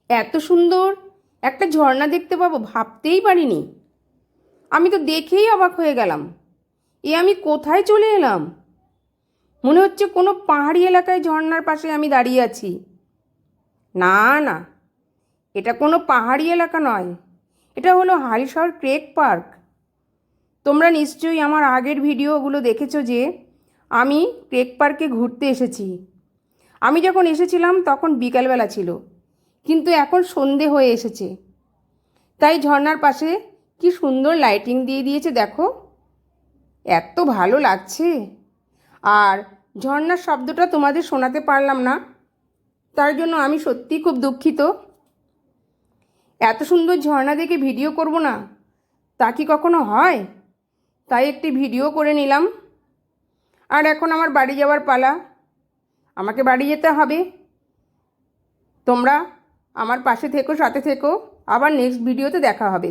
এত সুন্দর একটা ঝর্ণা দেখতে পাবো ভাবতেই পারিনি। আমি তো দেখেই অবাক হয়ে গেলাম। আমি কোথায় চলে এলাম? মনে হচ্ছে কোনো পাহাড়ি এলাকায় ঝর্ণার পাশে আমি দাঁড়িয়ে আছি। না না, এটা কোনো পাহাড়ি এলাকা নয়, এটা হলো হালিশহর ক্রেক পার্ক। তোমরা নিশ্চয়ই আমার আগের ভিডিওগুলো দেখেছো যে আমি ক্রেক পার্কে ঘুরতে এসেছি। আমি যখন এসেছিলাম তখন বিকালবেলা ছিল, কিন্তু এখন সন্ধে হয়ে এসেছে। তাই ঝর্ণার পাশে কি সুন্দর লাইটিং দিয়ে দিয়েছে দেখো, এত ভালো লাগছে। আর ঝর্ণার শব্দটা তোমাদের শোনাতে পারলাম না, তার জন্য আমি সত্যিই খুব দুঃখিত। এত সুন্দর ঝর্ণা দেখে ভিডিও করব না তা কি কখনো হয়? তাই একটি ভিডিও করে নিলাম। আর এখন আমার বাড়ি যাওয়ার পালা, আমাকে বাড়ি যেতে হবে। তোমরা আমার পাশে থেকো, সাথে থেকো, আবার নেক্সট ভিডিওতে দেখা হবে।